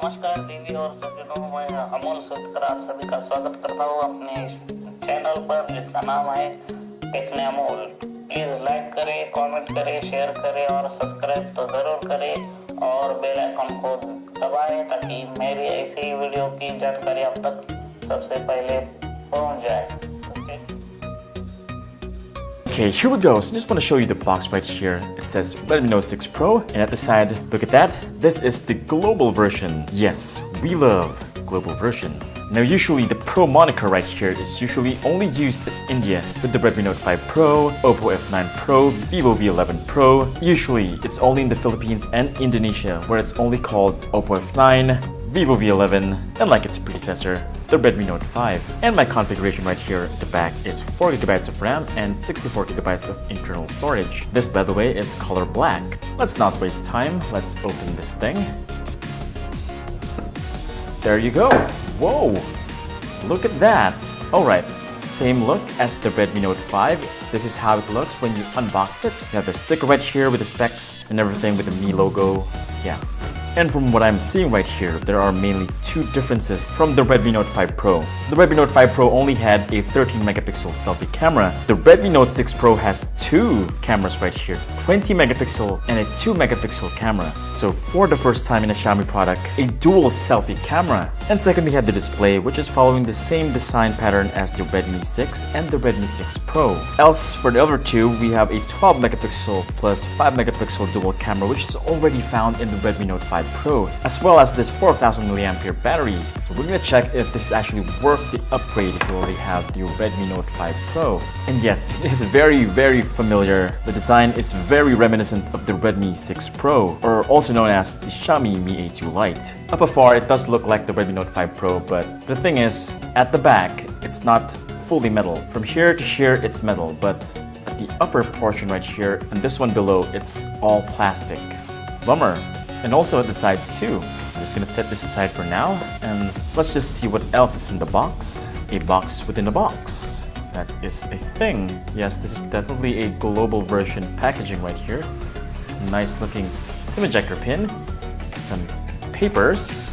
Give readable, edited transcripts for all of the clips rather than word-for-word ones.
नमस्कार दीदी और सज्जनों, मैं अमोल सुतकर आप सभी का स्वागत करता हूँ अपने इस चैनल पर जिसका नाम है देखने अमोल। प्लीज लाइक करें, कमेंट करें, शेयर करें और सब्सक्राइब तो जरूर करें और बेल आइकन को दबाएं ताकि मेरी ऐसी वीडियो की जानकारी आप तक सबसे पहले पहुँच जाए। Okay, here we go. So I just want to show you the box right here. It says Redmi Note 6 Pro, and at the side, look at that. This is the global version. Yes, we love global version. Now usually the Pro moniker right here is usually only used in India with the Redmi Note 5 Pro, Oppo F9 Pro, Vivo V11 Pro. Usually it's only in the Philippines and Indonesia where it's only called Oppo F9, Vivo V11, and like its predecessor, the Redmi Note 5. And my configuration right here at the back is 4GB of RAM and 64GB of internal storage. This, by the way, is color black. Let's not waste time. Let's open this thing. There you go. Whoa! Look at that. Alright, same look as the Redmi Note 5. This is how it looks when you unbox it. You have the sticker right here with the specs and everything with the Mi logo. Yeah. And from what I'm seeing right here, there are mainly two differences from the Redmi Note 5 Pro. The Redmi Note 5 Pro only had a 13-megapixel selfie camera. The Redmi Note 6 Pro has two cameras right here, 20-megapixel and a 2-megapixel camera. So for the first time in a Xiaomi product, a dual selfie camera. And second, we have the display, which is following the same design pattern as the Redmi 6 and the Redmi 6 Pro. Else, for the other two, we have a 12-megapixel plus 5-megapixel dual camera, which is already found in the Redmi Note 5 Pro, as well as this 4000 mAh battery. So we're gonna check if this is actually worth the upgrade if you already have the Redmi Note 5 Pro. And yes, it is very familiar. The design is very reminiscent of the Redmi 6 Pro, or also known as the Xiaomi Mi A2 Lite. Up afar, it does look like the Redmi Note 5 Pro, but the thing is, at the back, it's not fully metal. From here to here, it's metal, but at the upper portion right here, and this one below, it's all plastic. Bummer. And also at the sides too. I'm just gonna set this aside for now, and let's just see what else is in the box. A box within a box. That is a thing. Yes, this is definitely a global version packaging right here. Nice looking SIM ejector pin, some papers,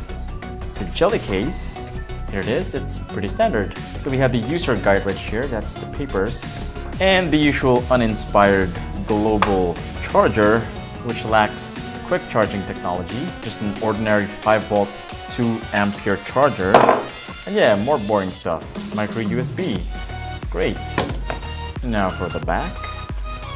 the jelly case. Here it is, it's pretty standard. So we have the user guide right here, that's the papers, and the usual uninspired global charger, which lacks quick charging technology, just an ordinary 5-volt 2-ampere charger. And yeah, more boring stuff. Micro USB. Great. And now for the back.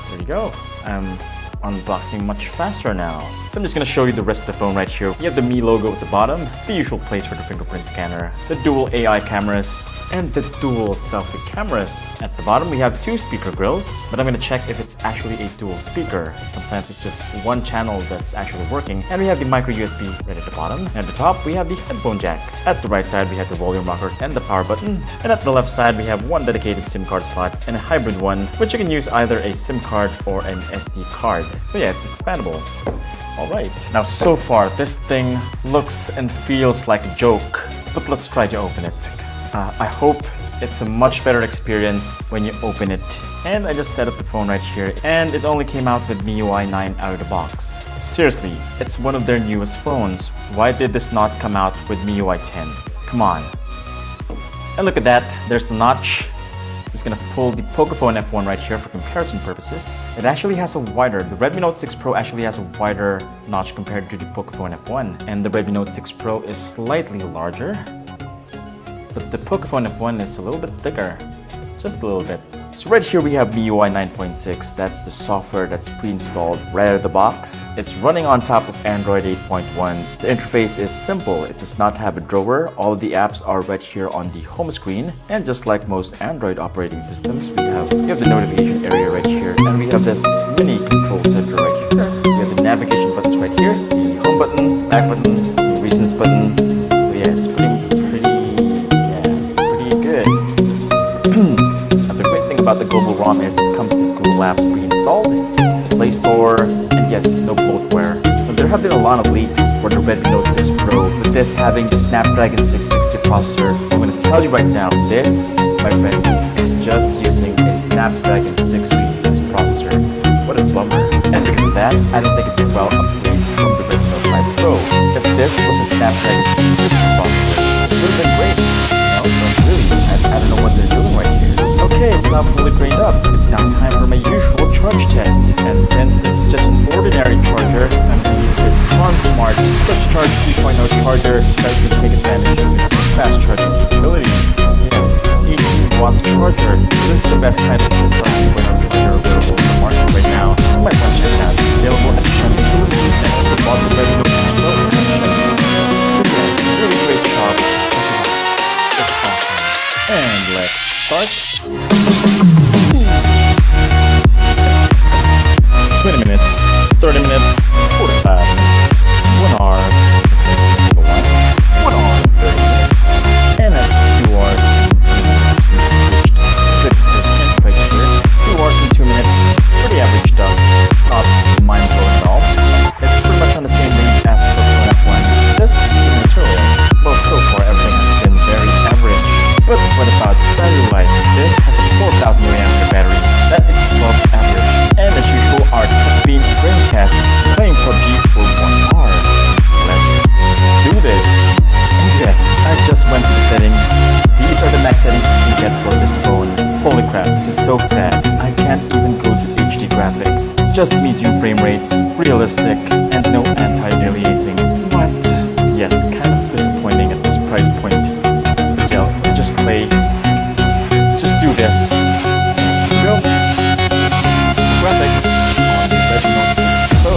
There you go. I'm unboxing much faster now. So I'm just gonna show you the rest of the phone right here. You have the Mi logo at the bottom, the usual place for the fingerprint scanner, the dual AI cameras, and the dual selfie cameras. At the bottom, we have two speaker grills, but I'm gonna check if it's actually a dual speaker. Sometimes it's just one channel that's actually working. And we have the micro USB right at the bottom. And at the top, we have the headphone jack. At the right side, we have the volume rockers and the power button. And at the left side, we have one dedicated SIM card slot and a hybrid one, which you can use either a SIM card or an SD card. So yeah, it's expandable. Alright, now so far, this thing looks and feels like a joke, but let's try to open it. I hope it's a much better experience when you open it. And I just set up the phone right here, and it only came out with MIUI 9 out of the box. Seriously, it's one of their newest phones. Why did this not come out with MIUI 10? Come on. And look at that, there's the notch. Just gonna pull the Pocophone F1 right here for comparison purposes. It actually has a wider, the Redmi Note 6 Pro actually has a wider notch compared to the Pocophone F1. And the Redmi Note 6 Pro is slightly larger. But the Pocophone F1 is a little bit thicker, just a little bit. So right here we have MIUI 9.6, that's the software that's pre-installed right out of the box. It's running on top of Android 8.1. The interface is simple, it does not have a drawer. All of the apps are right here on the home screen. And just like most Android operating systems, we have the notification area right here. And we have this mini control center right here. We have the navigation buttons right here, the home button, back button, the recents button. So yeah, it's pretty good. Now the great thing about the global ROM is it comes with Google Apps pre-installed, Play Store, and yes, no bloatware. But there have been a lot of leaks for the Redmi Note 6 Pro, with this having the Snapdragon 660 processor. I'm going to tell you right now, this, my friends, is just using a Snapdragon 636 processor. What a bummer. And because of that, I don't think it's a well upgrade from the Redmi Note 5 Pro. If this was a Snapdragon 660 processor, it would have been great. No, really, I don't know what they're doing right here. Okay, it's now fully drained up. It's now time for my usual charge test. And since this is just an ordinary charger, I'm going to use this Smart Quick Charge 2.0 charger that can take advantage of its fast charging capabilities. Yes, 18-watt charger. This is the best kind of charger available on the market right now. You might want to check it out. It's available at Xiaomi and also bought the Redmi Note 12. Really great job. It's awesome. And let's start. 20 minutes, 30 minutes, 45 minutes, 1 hour, 1 hour, 30 minutes, and that's 2 hours, 50% right here, 2 hours and 2 minutes, pretty average stuff, not mind-blowing at all. It's pretty much on the same range as the F1. This is the material. Well, so far everything has been very average. But what about battery life? This has a 4,000 mAh battery. That is above average. And as usual, our touchscreen screencast playing PUBG for 1 hour. Let's do this. And yes, I just went to the settings. These are the max settings you can get for this phone. Holy crap, this is so sad. I can't even go to HD graphics. Just medium frame rates, realistic, and no anti-aliasing. What? Yes, kind of disappointing at this price point. But yeah, just play. Let's just do this. Go. Graphics on the Redmi Note. So,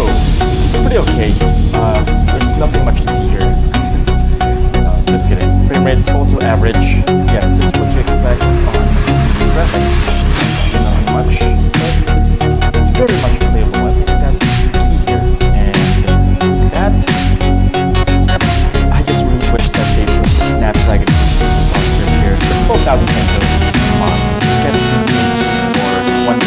pretty okay. There's nothing much to see here. No, just kidding. Frame rates also average. Yes, just what you expect on graphics. Nothing much. But it's very much playable. I think that's the key here. And that, I just really wish that they put Snapdragon processor here. 12,000 pesos. Come on, get it for 1,000.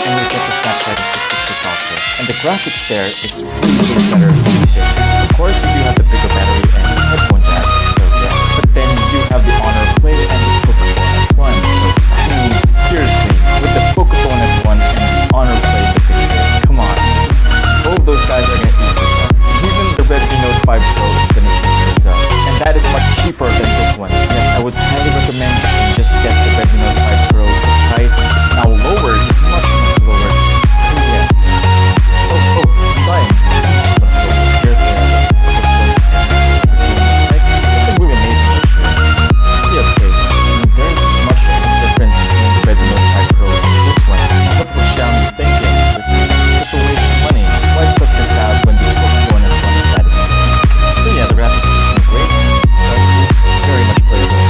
And you get the Snapdragon 660 processor. And the graphics there is really better than this. Of course, you have the bigger battery and headphone jack, so yeah. But then you have the Honor Play and the Pocophone F1. So, I mean, seriously, with the Pocophone F1 and the Honor Play the picture, come on. Both of those guys are going to eat this up. Even the Redmi Note 5 Pro is going to eat this up. And that is much cheaper than this one. Yes, I would highly recommend you just get the Redmi Note 5 Pro. The price is now lowered, much lower. So yes. Oh, fine. Here's the something really amazing actually. See, okay. There's much difference between the Redmi Note 5 Pro and this one. What was Xiaomi thinking? This is just a waste of money. Why put this out when the Pocophone is on the side of it? So yeah, the graphics is great. But it's very much playable.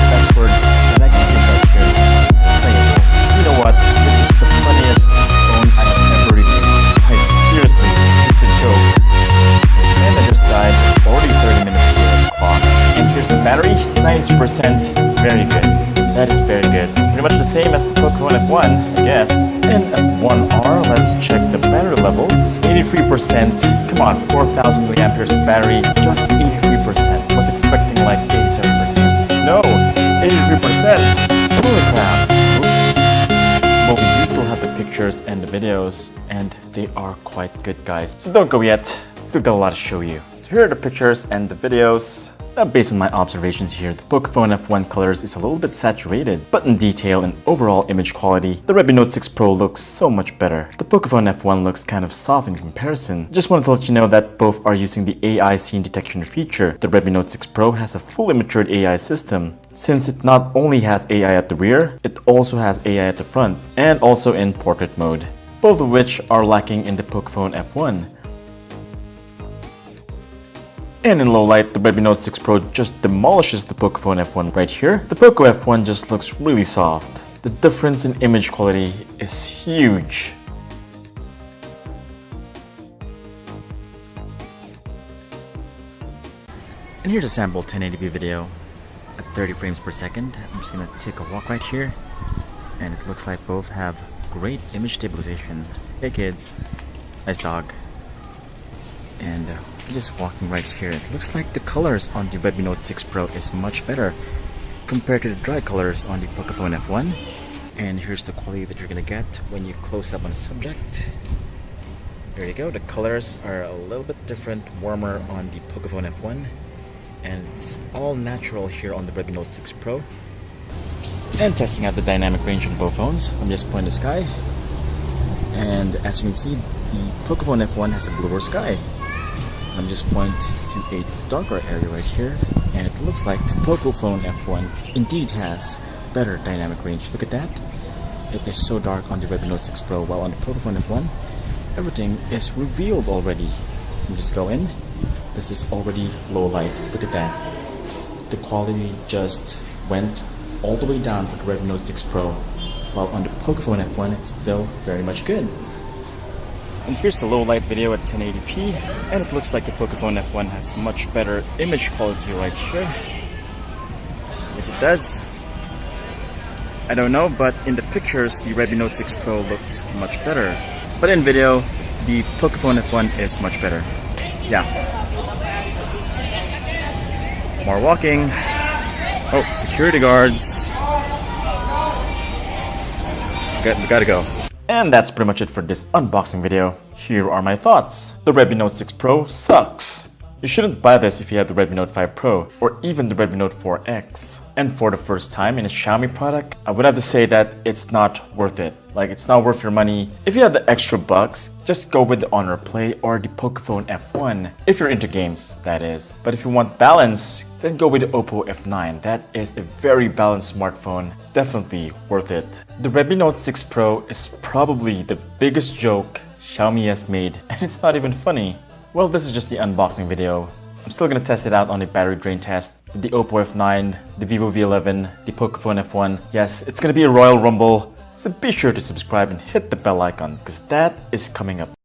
That's word that I can think of here. Playable. You know what? This is the funniest phone I have ever reviewed. Like, seriously, it's a joke. And I just died. Already 30 minutes here at the clock. And here's the battery, 90%. Very good. That is very good. Pretty much the same as the Pocophone F1, I guess. And at 1 hour, let's check the battery levels. 83%. Come on, 4,000 mAh battery, just 83%. Was expecting like 87%. No, 83%. Holy crap. Well, we do still have the pictures and the videos, and they are quite good, guys. So don't go yet. Still got a lot to show you. So here are the pictures and the videos. Based on my observations here, the Pocophone F1 colors is a little bit saturated, but in detail and overall image quality, the Redmi Note 6 Pro looks so much better. The Pocophone F1 looks kind of soft in comparison. Just wanted to let you know that both are using the AI scene detection feature. The Redmi Note 6 Pro has a fully matured AI system, since it not only has AI at the rear, it also has AI at the front, and also in portrait mode, both of which are lacking in the Pocophone F1. And in low light, the Redmi Note 6 Pro just demolishes the Pocophone F1 right here. The Poco F1 just looks really soft. The difference in image quality is huge. And here's a sample 1080p video at 30 frames per second. I'm just gonna take a walk right here. And it looks like both have great image stabilization. Hey kids, nice dog. And just walking right here, it looks like the colors on the Redmi Note 6 Pro is much better compared to the dry colors on the Pocophone F1. And here's the quality that you're gonna get when you close up on a subject. There you go, the colors are a little bit different, warmer on the Pocophone F1, and it's all natural here on the Redmi Note 6 Pro. And testing out the dynamic range on both phones, I'm just pointing the sky, and as you can see, the Pocophone F1 has a bluer sky. I'm just pointing to a darker area right here, and it looks like the Pocophone F1 indeed has better dynamic range. Look at that. It is so dark on the Redmi Note 6 Pro, while on the Pocophone F1, everything is revealed already. You just go in. This is already low light. Look at that. The quality just went all the way down for the Redmi Note 6 Pro, while on the Pocophone F1, it's still very much good. And here's the low light video at 1080p, and it looks like the Pocophone F1 has much better image quality right here. Yes, it does. I don't know, but in the pictures, the Redmi Note 6 Pro looked much better. But in video, the Pocophone F1 is much better. Yeah. More walking. Oh, security guards. We gotta go. And that's pretty much it for this unboxing video. Here are my thoughts. The Redmi Note 6 Pro sucks. You shouldn't buy this if you have the Redmi Note 5 Pro or even the Redmi Note 4X. And for the first time in a Xiaomi product, I would have to say that it's not worth it. Like, it's not worth your money. If you have the extra bucks, just go with the Honor Play or the Pocophone F1. If you're into games, that is. But if you want balance, then go with the Oppo F9. That is a very balanced smartphone. Definitely worth it. The Redmi Note 6 Pro is probably the biggest joke Xiaomi has made, and it's not even funny. Well, this is just the unboxing video. I'm still gonna test it out on a battery drain test with the Oppo F9, the Vivo V11, the Pocophone F1. Yes, it's gonna be a Royal Rumble, so be sure to subscribe and hit the bell icon, because that is coming up.